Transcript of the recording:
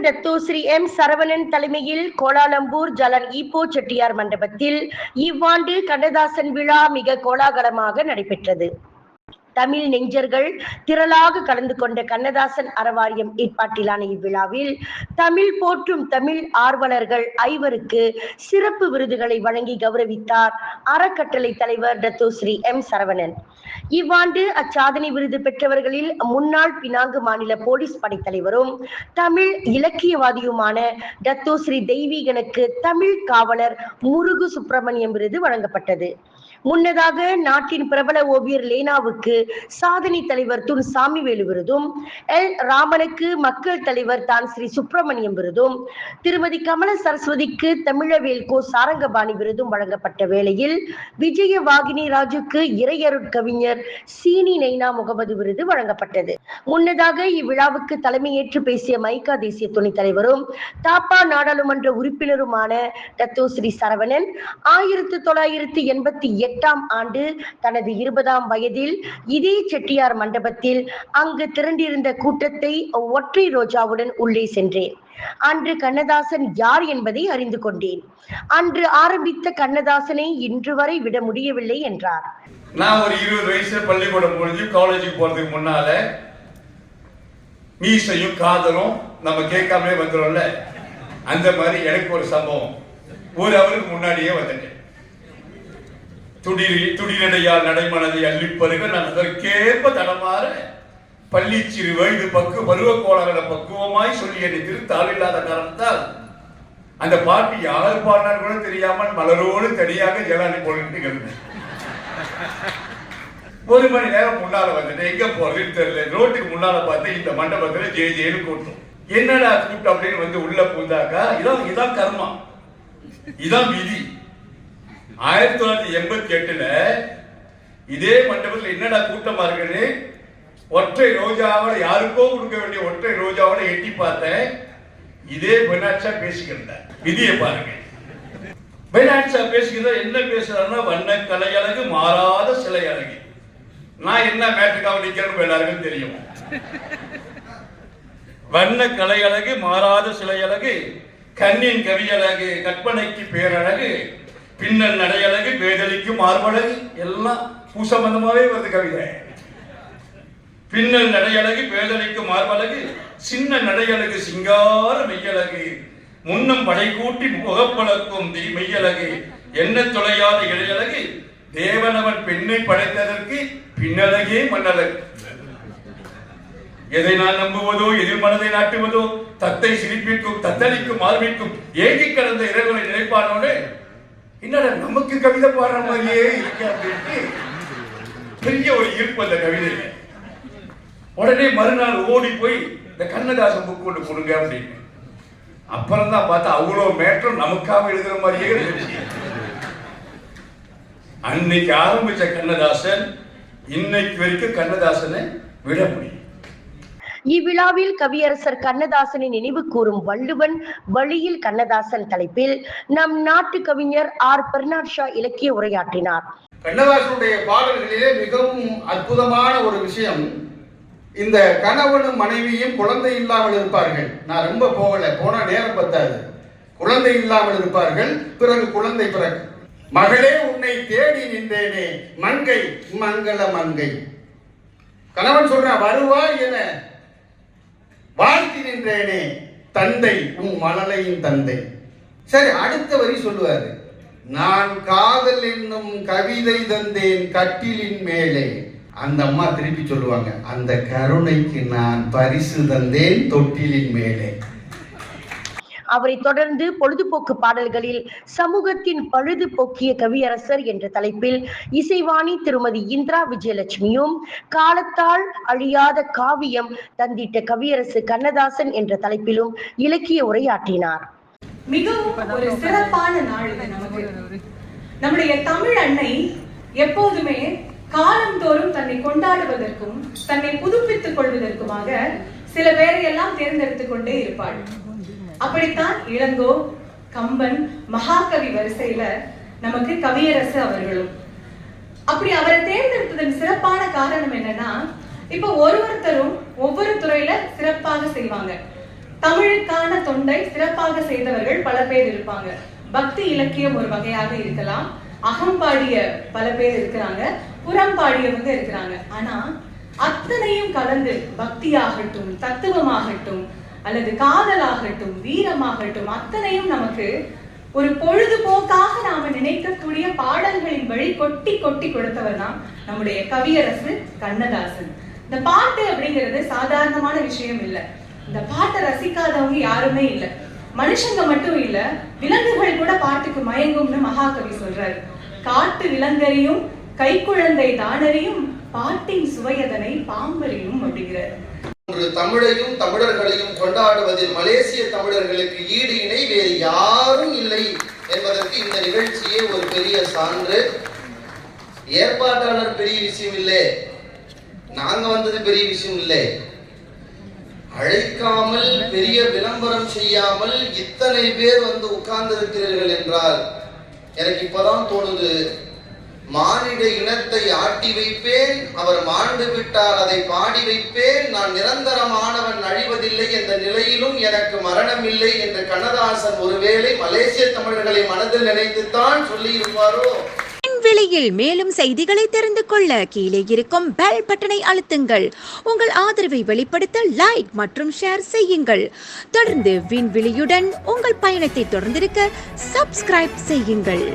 Datuk Seri M Saravanan தலைமையில் Kuala Lumpur ஜலன் Ipoh Chettiar மண்டபத்தில் இவ்வாண்டு கண்ணதாசன் விழா மிக கோலாகலமாக நடைபெற்றது. தமிழ் நெஞ்சர்கள் திரளாக கலந்து கொண்ட கண்ணதாசன் அறவாரியம் ஏற்பாட்டிலான இவ்விழாவில் தமிழ் போற்றும் தமிழ் ஆர்வலர்கள் 5 சிறப்பு விருதுகளை வழங்கி கௌரவித்தார் அறக்கட்டளை தலைவர் டத்தோஸ்ரீ எம் சரவணன். இவ்வாண்டு அச்சாதனை விருது பெற்றவர்களில் முன்னாள் பினாங்கு மாநில போலீஸ் படைத்தலைவரும் தமிழ் இலக்கியவாதியுமான டத்தோஸ்ரீ தெய்வீகனுக்கு தமிழ் காவலர் முருகு சுப்பிரமணியம் விருது வழங்கப்பட்டது. முன்னதாக நாட்டின் பிரபல ஓவியர் லேனாவுக்கு சாதனை தலைவர் துன் சாமிவேலு விருதும், எல் ராமனுக்கு மக்கள் தலைவர் தான் ஸ்ரீ சுப்பிரமணியம் விருதும், திருமதி கமல சரஸ்வதிக்கு தமிழவேல் கோ சாரங்கபாணி விருதும் வழங்கப்பட்ட வேளையில் விஜயவாகினி ராஜுக்கு இறையருட்கவிஞர் சீனி நைனா முகமது விருது வழங்கப்பட்டது. முன்னதாக இவ்விழாவுக்கு தலைமையேற்று பேசிய மைகா தேசிய துணைத் தலைவரும் தாப்பா நாடாளுமன்ற உறுப்பினருமான டத்தோஸ்ரீ சரவணன் 1988 ஆண்டு தனது 20ஆம் வயதில் இதே செட்டியார் மண்டபத்தில் அங்கு திரண்டிருந்த கூட்டத்தை ஒற்றை ரோஜாவுடன் உள்ளே சென்றேன். அன்று கண்ணதாசன் யார் என்பதை அறிந்து கொண்டேன். அன்று ஆரம்பித்த கண்ணதாசனை இன்று வரை விட முடியவில்லை என்றார். நான் ஒரு 20 வயசுல பள்ளிக்கூடம் முடிஞ்சு காலேஜுக்கு போறதுக்கு முன்னால மீசையும் காதலும் நம்ம கேட்காமலே வந்துடும்ல, அந்த மாதிரி எனக்கு ஒரு சம்பவம் ஒரு அவருக்கு முன்னாடியே வந்துட்டேன். துடிநடையால் நடைமனதை அள்ளிப்பருக நான் அதற்கேற்ப தடமாற பள்ளி சிறு வயது பருவ கோளாறுகளை பக்குவமாய் சொல்லி என்னை திருத்தாள் இல்லாத காரணத்தால் அந்த பாட்டு யார் பாடினார் கூட தெரியாமல் மலரோடு தனியாக ஜலானி போட்டு இருந்தேன். 1 மணி நேரம் முன்னால வந்துட்டு எங்க போறதுன்னு தெரியல. ரோட்டுக்கு முன்னால பார்த்து இந்த மண்டபத்துல ஜெயின்னு கூட்டம். என்னடா கூட்டம் அப்படின்னு வந்து உள்ள பூந்தாக்கா இதான் கர்மா, இதான் விதி. 1988 இதே மண்டபத்தில் என்னடா கூட்டமா இருக்குன்னு ஒற்றை ரோஜாவோட யாருக்கோ கொடுக்க வேண்டிய ஒற்றை ரோஜாவோட எட்டி பார்த்தேன். இதே பெனாட்சா பேசிக்கிறேன். விதியை பாருங்க. பெனாட்சா பேசிக்கிறத என்ன பேசுறாருன்னா வண்ண கலை அழகு மாறாத சிலை அழகு. நான் என்ன மேட்டுக்காக நிக்கிறேன்னு எல்லாருக்கும் தெரியும். வண்ண கலை அழகு மாறாத சிலை அழகு, கண்ணின் கவியழகு கற்பனைக்கு பேரழகு, பின்னல் நடையழகு பேதலிக்கும் மார்பழகு, எல்லாம் பூசமந்தமாவே வருது கவிதை. பின்னல் நடையழகு பேதலிக்கும் மார்பழகு, சின்ன நடையழகு சிங்கார மெய்யழகு, முன்னம் படை கூட்டி முகப்பழக்கும் மெய்யழகு, என்ன தொலையாத இடையழகு, தேவனவன் பெண்ணை படைத்ததற்கு பின்னழகே மண்ணழகு. எதை நான் நம்புவதோ எதிர் மனதை நாட்டுவதோ தத்தை சிரிப்பிற்கும் தத்தளிக்கும் மார்பிற்கும் ஏகி கடந்த இறைவனை நினைப்பானோடு என்னடா நமக்கு கவிதை பாடுற மாதிரியே இருக்கு அப்படின்ட்டு பெரிய ஒரு ஈர்ப்பு அந்த கவிதையில. உடனே மறுநாள் ஓடி போய் இந்த கண்ணதாசன் புக் கொண்டு கொடுங்க அப்படின்னு. அப்புறம் தான் பார்த்தா அவ்வளவு மேற்றம் நமக்காக எழுதுற மாதிரியே இருந்துச்சு. அன்னைக்கு ஆரம்பிச்ச கண்ணதாசன் இன்னைக்கு வரைக்கும் கண்ணதாசனை விட முடியும். இவ்விழாவில் கவியரசர் கண்ணதாசனை நினைவு கூறும் வள்ளுவன் வழியில் கண்ணதாசன் தலைப்பில் நம் நாட்டு கவிஞர் ஆர் பெர்னாட் ஷா இலக்கிய உரையாற்றினார். கண்ணதாசனுடைய பாடல்களிலே மிகவும் அற்புதமான ஒரு விஷயம், இந்த கணவனும் மனைவியும் குழந்தை இல்லாமல் இருப்பார்கள். நான் ரொம்ப போன நேரம் பத்தாது. குழந்தை இல்லாமல் இருப்பார்கள், பிறகு குழந்தை பிறகு. மகளே உன்னை தேடி நின்றேனே மங்கை மங்கள மங்கை. கணவன் சொல்றான் வருவாய் என வாழ்த்தி நின்றேனே தந்தை உன் மழலையின் தந்தை. சரி, அடுத்த வரி சொல்லுவாரு, நான் காதல் என்னும் கவிதை தந்தேன் கட்டிலின் மேலே. அந்த அம்மா திருப்பி சொல்லுவாங்க, அந்த கருணைக்கு நான் பரிசு தந்தேன் தொட்டிலின் மேலே. அவரை தொடர்ந்து பொழுதுபோக்கு பாடல்களில் சமூகத்தின் பழுது போக்கிய கவியரசர் என்ற தலைப்பில் இசைவாணி திருமதி இந்திரா விஜயலட்சுமியும், காலத்தால் அழியாத காவியம் தந்திட்ட கவியரசு கண்ணதாசன் என்ற தலைப்பிலும் இலக்கிய உரையாற்றினார். மிகவும் ஒரு சிறப்பான நாள் இது நமக்கு. நம்முடைய தமிழ் அன்னை எப்போதுமே காலந்தோறும் தன்னை கொண்டாடுவதற்கும் தன்னை புதுப்பித்துக் கொள்வதற்குமாக சில பேரையெல்லாம் தேர்ந்தெடுத்துக் கொண்டே இருப்பாள். அப்படித்தான் இளங்கோ, கம்பன், மகாகவி வரிசையில நமக்கு கவியரசு அவர்களும். அப்படி அவரை தேர்ந்தெடுத்ததன் சிறப்பான காரணம் என்னன்னா, இப்ப ஒவ்வொருத்தரும் ஒவ்வொரு துறையில சிறப்பாக செய்வாங்க. தமிழுக்கான தொண்டை சிறப்பாக செய்தவர்கள் பல பேர் இருப்பாங்க. பக்தி இலக்கியம் ஒரு வகையாக இருக்கலாம், அகம்பாடிய பல பேர் இருக்கிறாங்க, புறம்பாடியவங்க இருக்கிறாங்க. ஆனா அத்தனையும் கலந்து பக்தியாகட்டும், தத்துவமாகட்டும், அல்லது காதலாகட்டும், வீரமாகட்டும், அத்தனையும் நமக்கு ஒரு பொழுதுபோக்காக நாம நினைக்கக்கூடிய பாடல்களின் வழி கொட்டி கொட்டி கொடுத்தவர் தான் நம்முடைய கவியரசு கண்ணதாசன். இந்த பாட்டு அப்படிங்கிறது சாதாரணமான விஷயம் இல்லை. இந்த பாட்டை ரசிக்காதவங்க யாருமே இல்லை. மனுஷங்க மட்டும் இல்ல, விலங்குகள் கூட பாட்டுக்கு மயங்கும்னு மகாகவி சொல்றாரு. காட்டு விலங்கறியும் கைக்குழந்தை தானறியும் பாட்டின் சுவையதனை பாம்பறியும் அப்படிங்கிறார். தமிழையும் தமிழர்களையும் கொண்டாடுவதில் மலேசிய தமிழர்களுக்கு ஈடு இணை வேறு யாரும் இல்லை என்பதற்கு இந்த நிகழ்ச்சியே ஒரு பெரிய சான்று. ஏற்பாட்டாளர் பெரிய விஷயம் இல்லை, நாங்க வந்தது பெரிய விஷயம் இல்லை. அழைக்காமல் பெரிய விளம்பரம் செய்யாமல் இத்தனை பேர் வந்து உட்கார்ந்து இருக்கிறீர்கள் என்றால் எனக்கு இப்பதான் தோணுது, மானிட இனத்தை ஆட்டி வைப்பேன், அவர் மாண்டு விட்டால் அதை பாடி வைப்பேன், நான் நிரந்தரமானவன் அழிவதில்லை என்ற நிலையிலும் எனக்கு மரணம் இல்லை என்று கண்ணதாசன் ஒருவேளை மலேசிய தமிழர்களை மனதில் நினைத்துத்தான் சொல்லி இருப்பாரோ. விலையில் மேலும் செய்திகளை தெரிந்து கொள்ள கீழே இருக்கும் பெல் பட்டனை அழுத்துங்கள். உங்கள் ஆதரவை வெளிப்படுத்த லைக் மற்றும் ஷேர் செய்யுங்கள். தொடர்ந்து விண்வெளியுடன் உங்கள் பயணத்தை தொடர்ந்திருக்க சப்ஸ்கிரைப் செய்யுங்கள்.